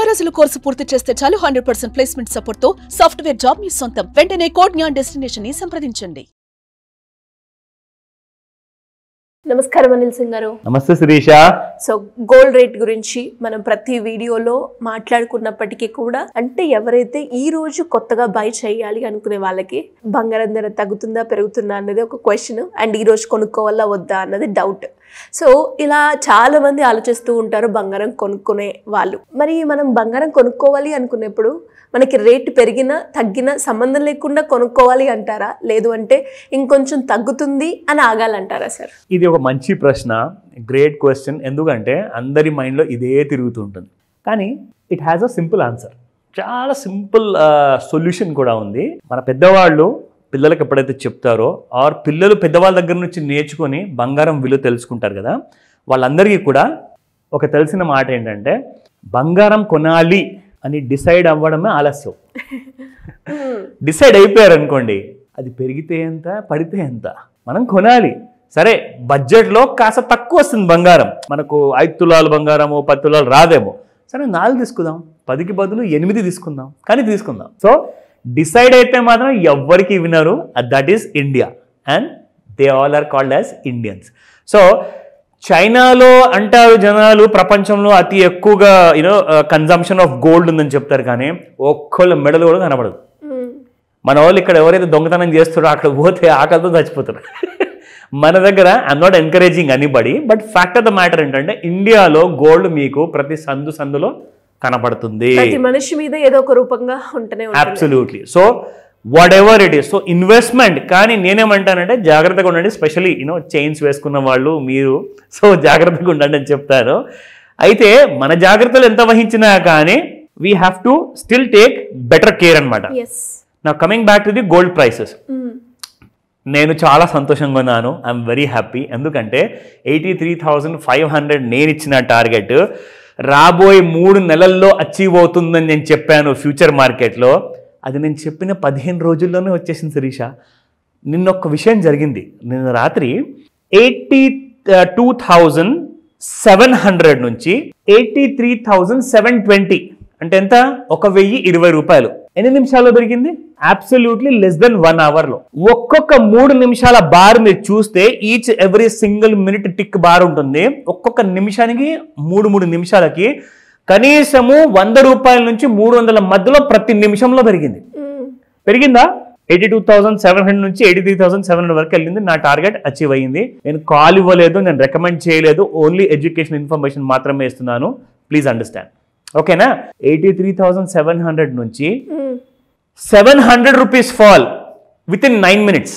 రోజుల కోర్సు పూర్తి చేస్తే చాలు 100% ప్లేస్మెంట్ సపోర్ట్ తో సాఫ్ట్వేర్ జాబ్ మీ సొంతం. వెంటనే కోడ్ జ్ఞాన్ డెస్టినేషన్ ని సంప్రదించండి. నమస్కారం అనిల్ సింగ్ గారు. నమస్తే శిరీష. సో గోల్డ్ రేట్ గురించి మనం ప్రతి వీడియోలో మాట్లాడుకున్నప్పటికీ కూడా అంటే ఎవరైతే ఈ రోజు కొత్తగా బై చేయాలి అనుకునే వాళ్ళకి బంగారం ధర తగ్గుతుందా పెరుగుతుందా అన్నది ఒక క్వశ్చన్, అండ్ ఈ రోజు కొనుక్కోవాలా వద్దా అన్నది డౌట్. సో ఇలా చాలా మంది ఆలోచిస్తూ ఉంటారు బంగారం కొనుక్కునే వాళ్ళు. మరి మనం బంగారం కొనుక్కోవాలి అనుకునేప్పుడు మనకి రేటు పెరిగినా తగ్గినా సంబంధం లేకుండా కొనుక్కోవాలి అంటారా, లేదు అంటే ఇంకొంచెం తగ్గుతుంది అని ఆగాలంటారా సార్? ఇది ఒక మంచి ప్రశ్న, గ్రేట్ క్వశ్చన్. ఎందుకంటే అందరి మైండ్లో ఇదే తిరుగుతూ ఉంటుంది. కానీ it has a simple answer, చాలా సింపుల్ సొల్యూషన్ కూడా ఉంది. మన పెద్దవాళ్ళు పిల్లలకు ఎప్పుడైతే చెప్తారో ఆర్ పిల్లలు పెద్దవాళ్ళ దగ్గర నుంచి నేర్చుకొని బంగారం విలువ తెలుసుకుంటారు కదా, వాళ్ళందరికీ కూడా ఒక తెలిసిన మాట ఏంటంటే బంగారం కొనాలి అని డిసైడ్ అవ్వడమే ఆలస్యం. డిసైడ్ అయిపోయారు అనుకోండి, అది పెరిగితే ఎంత పడితే ఎంత మనం కొనాలి. సరే బడ్జెట్లో కాస్త తక్కువ వస్తుంది బంగారం, మనకు 5 తులాలు బంగారము 10 తులాలు రాదేమో, సరే 4 తీసుకుందాం, 10కి బదులు 8 తీసుకుందాం, కానీ తీసుకుందాం. సో డిసైడ్ అయితే మాత్రం ఎవ్వరికి వినరు. That is India and they all are called as Indians. So చైనాలో అంటారు జనాలు ప్రపంచంలో అతి ఎక్కువగా కన్జంప్షన్ ఆఫ్ గోల్డ్ ఉందని చెప్తారు, కానీ ఒక్కళ్ళ మెడలు కూడా కనబడదు. మన వాళ్ళు ఇక్కడ ఎవరైతే దొంగతనం చేస్తారో అక్కడ పోతే ఆకలితో చచ్చిపోతారు. మన దగ్గర I'm not encouraging anybody, but fact of the matter ఏంటంటే ఇండియాలో గోల్డ్ మీకు ప్రతి సందులో కనపడుతుంది. ప్రతి మనిషి మీద ఏదో ఒక రూపంగా ఉంటూనే ఉంటుంది. Absolutely. So what ever it is, so investment. కానీ నేనేమంటానంటే జాగ్రత్తగా ఉండండి, స్పెషలీ చైన్స్ వేసుకున్న వాళ్ళు మీరు, సో జాగ్రత్తగా ఉండండి అని చెప్తారు. అయితే మన జాగ్రత్తలు ఎంత వహించినా కానీ we have to still take better care అనమాట. నా coming back to the gold prices, నేను చాలా సంతోషంగా ఉన్నాను. I'm very happy. ఎందుకంటే 83,500 నేను ఇచ్చిన టార్గెట్ రాబోయే 3 నెలల్లో అచీవ్ అవుతుందని నేను చెప్పాను ఫ్యూచర్ మార్కెట్లో. అది నేను చెప్పిన 15 రోజుల్లోనే వచ్చేసింది శిరీష. నిన్నొక్క విషయం జరిగింది. నిన్న రాత్రి 82,700 నుంచి 83,720 అంటే ఎంత, 1,020 రూపాయలు ఎన్ని నిమిషాల్లో పెరిగింది? అబ్సల్యూట్లీ లెస్ దెన్ 1 అవర్లో. ఒక్కొక్క 3 నిమిషాల బార్ మీరు చూస్తే each every single minute tick bar ఉంటుంది. ఒక్కొక్క నిమిషానికి 3 నిమిషాలకి కనీసము 100 రూపాయల నుంచి 300 మధ్యలో ప్రతి నిమిషంలో పెరిగింది. పెరిగిందా? 82,700 నుంచి 83,700 వరకు వెళ్ళింది. నా టార్గెట్ అచీవ్ అయ్యింది. నేను కాల్ ఇవ్వలేదు, నేను రికమెండ్ చేయలేదు, ఓన్లీ ఎడ్యుకేషన్ ఇన్ఫర్మేషన్ మాత్రమే ఇస్తున్నాను. ప్లీజ్ అండర్స్టాండ్, ఓకేనా? 83,700 నుంచి 700 rupees fall within 9 minutes.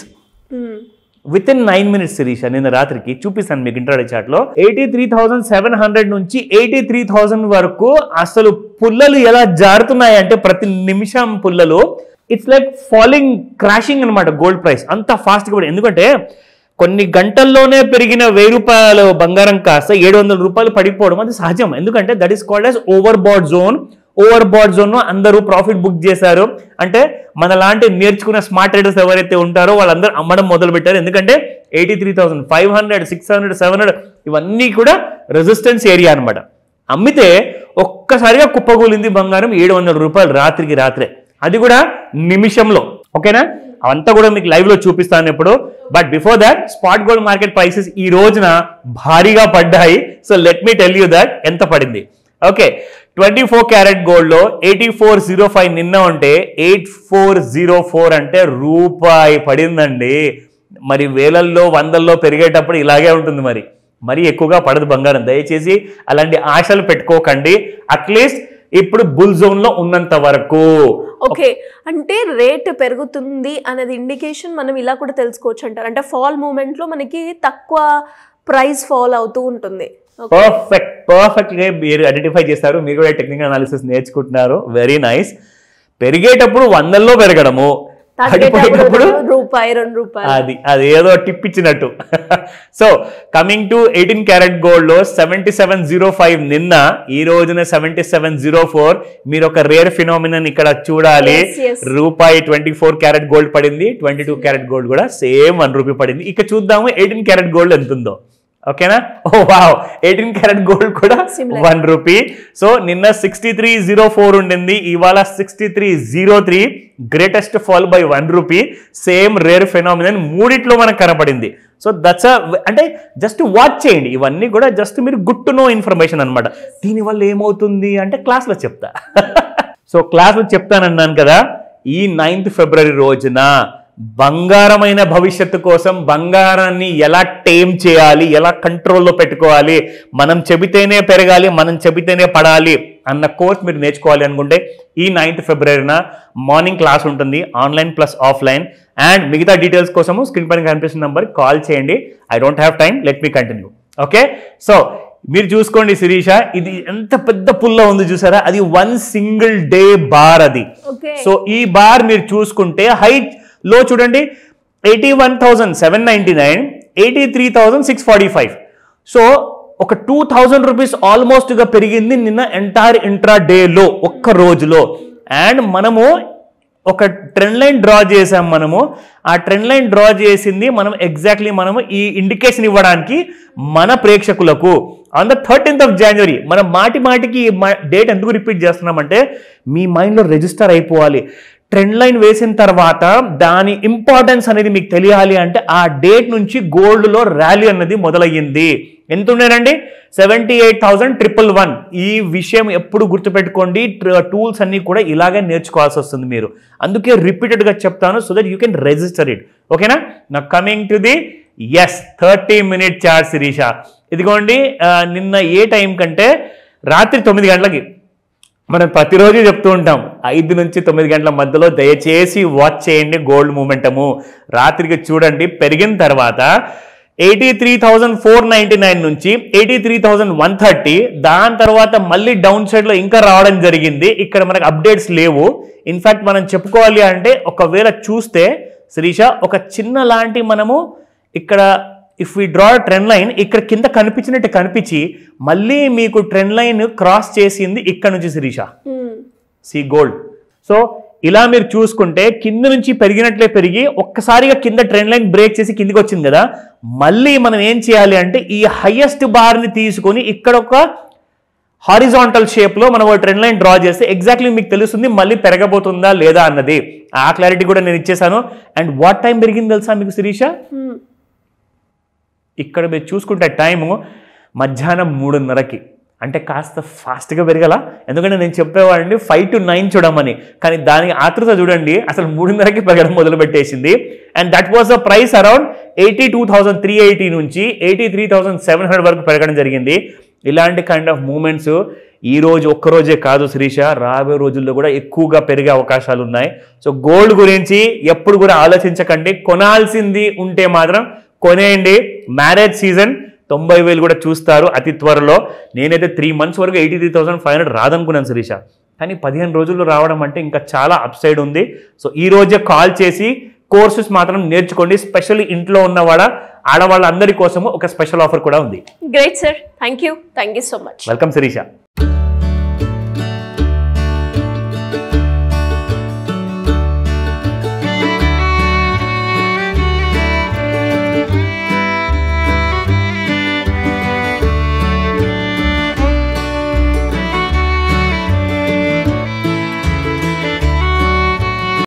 Within 9 minutes Sirisha. నిన్న రాత్రికి చూపిస్తాను మీకు ఇంట్రాడే చాట్లో. 83,700 నుంచి 83,000 వరకు అసలు పుల్లలు ఎలా జారుతున్నాయి అంటే ప్రతి నిమిషం పుల్లలు. ఇట్స్ లైక్ ఫాలింగ్, క్రాషింగ్ అనమాట గోల్డ్ ప్రైస్. అంత ఫాస్ట్గా పడి, ఎందుకంటే కొన్ని గంటల్లోనే పెరిగిన 1,000 రూపాయలు బంగారం కాస్త 700 రూపాయలు పడిపోవడం అది సహజం. ఎందుకంటే that is called as over bat zone. Over bat zone అందరూ ప్రాఫిట్ బుక్ చేశారు అంటే మన లాంటి నేర్చుకున్న స్మార్ట్ ట్రేడర్స్ ఎవరైతే ఉంటారో వాళ్ళందరూ అమ్మడం మొదలు పెట్టారు. ఎందుకంటే 83,500, 600, 700 ఇవన్నీ కూడా రెసిస్టెన్స్ ఏరియా అనమాట. అమ్మితే ఒక్కసారిగా కుప్పగూలింది బంగారం 700 రూపాయలు రాత్రికి రాత్రే, అది కూడా నిమిషంలో. ఓకేనా? అవంతా కూడా మీకు లైవ్ లో చూపిస్తాను ఇప్పుడు. But before that spot gold market prices ఈ రోజున భారీగా పడ్డాయి. So let me tell you that ఎంత పడింది. ఓకే, 24 క్యారెట్ గోల్డ్ లో 8405 నిన్న ఉంటే 8404 అంటే రూపాయి పడిందండి. మరి వేలల్లో వందల్లో పెరిగేటప్పుడు ఇలాగే ఉంటుంది, మరి ఎక్కువగా పడదు బంగారం. దయచేసి అలాంటి ఆశలు పెట్టుకోకండి, అట్లీస్ట్ ఇప్పుడు బుల్ జోన్ లో ఉన్నంత వరకు. ఓకే, అంటే రేట్ పెరుగుతుంది అనేది ఇండికేషన్ మనం ఇలా కూడా తెలుసుకోవచ్చు అంటారు. అంటే ఫాల్ మూమెంట్ లో మనకి తక్కువ ప్రైస్ ఫాల్ అవుతూ ఉంటుంది. పర్ఫెక్ట్ గా మీరు ఐడెంటిఫై చేస్తారు. మీరు కూడా టెక్నికల్ అనాలిసిస్ నేర్చుకుంటున్నారు. Very nice. పెరిగేటప్పుడు 100లో పెరగడము, పడిపోయేటప్పుడు రూపాయి 2 రూపాయలు, అది ఏదో టిప్ ఇచ్చినట్టు. So coming to 18 carat gold లో 7705 నిన్న, ఈ రోజున 7704. మీరు ఒక రేర్ ఫినామినన్ ఇక్కడ చూడాలి. రూపాయి 24 క్యారెట్ గోల్డ్ పడింది, 22 క్యారెట్ గోల్డ్ కూడా సేమ్ 1 రూపీ పడింది. ఇక చూద్దాము 18 క్యారెట్ గోల్డ్ ఎంత ఉందో. ఓకేనా? ఓ వావ్, 18 క్యారెట్ గోల్డ్ కూడా Similar. 1 రూపీ. సో నిన్న 6304 ఉండింది, ఇవాళ 6303. Greatest fall by 1 rupee. Same rare phenomenon మూడిట్లో మనకు కనపడింది. సో దట్స్ అంటే జస్ట్ వాచ్ చేయండి, ఇవన్నీ కూడా జస్ట్ మీరు గుడ్ టు నో ఇన్ఫర్మేషన్ అనమాట. దీనివల్ల ఏమవుతుంది అంటే క్లాస్లో చెప్తా. సో క్లాస్లో చెప్తానన్నాను కదా, ఈ 9th ఫిబ్రవరి రోజున బంగారమైన భవిష్యత్తు కోసం బంగారాన్ని ఎలా టేమ్ చేయాలి, ఎలా కంట్రోల్లో పెట్టుకోవాలి, మనం చెబితేనే పెరగాలి, మనం చెబితేనే పడాలి అన్న కోర్స్ మీరు నేర్చుకోవాలి అనుకుంటే ఈ 9th ఫిబ్రవరిన మార్నింగ్ క్లాస్ ఉంటుంది, ఆన్లైన్ ప్లస్ ఆఫ్లైన్. అండ్ మిగతా డీటెయిల్స్ కోసము స్క్రీన్ పైన కనిపిస్తున్న నెంబర్ కాల్ చేయండి. I don't have time, let me continue. Okay, so మీరు చూసుకోండి శిరీష, ఇది ఎంత పెద్ద పుల్లో ఉంది చూసారా, అది 1 సింగిల్ డే బార్ అది. సో ఈ బార్ మీరు చూసుకుంటే హైట్ లో చూడండి 81,799, 83,645. సో ఒక 2,000 రూపీస్ ఆల్మోస్ట్ గా పెరిగింది నిన్న ఎంటైర్ ఇంట్రా డేలో, ఒక్క రోజులో. అండ్ మనము ఒక ట్రెండ్ లైన్ డ్రా చేసాం. మనము ఆ ట్రెండ్ లైన్ డ్రా చేసింది మనం ఎగ్జాక్ట్లీ మనము ఈ ఇండికేషన్ ఇవ్వడానికి మన ప్రేక్షకులకు on the 13th of January. మనం మాటికి డేట్ ఎందుకు రిపీట్ చేస్తున్నామంటే మీ మైండ్లో రిజిస్టర్ అయిపోవాలి. ట్రెండ్ లైన్ వేసిన తర్వాత దాని ఇంపార్టెన్స్ అనేది మీకు తెలియాలి అంటే ఆ డేట్ నుంచి గోల్డ్లో ర్యాలీ అన్నది మొదలయ్యింది. ఎంత ఉండేనండి? 78,111. ఈ విషయం ఎప్పుడు గుర్తుపెట్టుకోండి. టూల్స్ అన్ని కూడా ఇలాగే నేర్చుకోవాల్సి వస్తుంది మీరు. అందుకే రిపీటెడ్గా చెప్తాను so that you can register it. ఓకేనా? నా coming to the 30-minute chart Sirisha. ఇదిగోండి, నిన్న ఏ టైం కంటే రాత్రి 9 గంటలకి మనం ప్రతిరోజు చెప్తూ ఉంటాం 5 నుంచి 9 గంటల మధ్యలో దయచేసి వాచ్ చేయండి గోల్డ్ మూమెంటము. రాత్రికి చూడండి, పెరిగిన తర్వాత 83,499 నుంచి 83,130, దాని తర్వాత మళ్ళీ డౌన్ సైడ్ లో ఇంకా రావడం జరిగింది. ఇక్కడ మనకు అప్డేట్స్ లేవు. ఇన్ఫాక్ట్ మనం చెప్పుకోవాలి అంటే ఒకవేళ చూస్తే శిరీష ఒక చిన్న లాంటి మనము ఇక్కడ if we draw trend line ఇక్కడ కింద కనిపించినట్టు కనిపించి మళ్ళీ మీకు ట్రెండ్ లైన్ క్రాస్ చేసింది ఇక్కడ నుంచి శిరీష. C gold. సో ఇలా మీరు చూసుకుంటే కింద నుంచి పెరిగినట్లే పెరిగి ఒక్కసారిగా కింద ట్రెండ్ లైన్ బ్రేక్ చేసి కిందికి వచ్చింది కదా. మళ్ళీ మనం ఏం చేయాలి అంటే ఈ హైయెస్ట్ బార్ ని తీసుకొని ఇక్కడ ఒక హారిజాంటల్ షేప్ లో మనం ట్రెండ్ లైన్ డ్రా చేస్తే ఎగ్జాక్ట్లీ మీకు తెలుస్తుంది మళ్ళీ పెరగబోతుందా లేదా అన్నది. ఆ క్లారిటీ కూడా నేను ఇచ్చేసాను. అండ్ వాట్ టైం పెరిగింది తెలుసా మీకు శిరీష? ఇక్కడ మీరు చూసుకుంటే టైము మధ్యాహ్నం 3:30కి. అంటే కాస్త ఫాస్ట్గా పెరగల, ఎందుకంటే నేను చెప్పేవాడిని 5 to 9 చూడమని, కానీ దానికి ఆతృత చూడండి అసలు 3:30కి పెరగడం మొదలుపెట్టేసింది. And that was the price around 82,380 నుంచి 83,700 వరకు పెరగడం జరిగింది. ఇలాంటి కైండ్ ఆఫ్ మూమెంట్స్ ఈ రోజు ఒక్కరోజే కాదు శిరీష, రాబోయే రోజుల్లో కూడా ఎక్కువగా పెరిగే అవకాశాలు ఉన్నాయి. సో గోల్డ్ గురించి ఎప్పుడు కూడా ఆలోచించకండి, కొనాల్సింది ఉంటే మాత్రం కొనేయండి. మ్యారేజ్ సీజన్ 90,000 కూడా చూస్తారు అతి త్వరలో. నేనైతే 3 months వరకు 83,500 రాదనుకున్నాను శిరీష, కానీ 15 రోజుల్లో రావడం అంటే ఇంకా చాలా అప్సైడ్ ఉంది. సో ఈ రోజే కాల్ చేసి కోర్సెస్ మాత్రం నేర్చుకోండి. స్పెషల్లీ ఇంట్లో ఉన్నవాడ ఆడవాళ్ళందరి కోసము ఒక స్పెషల్ ఆఫర్ కూడా ఉంది. Great sir, thank you so much. Welcome Sirisha.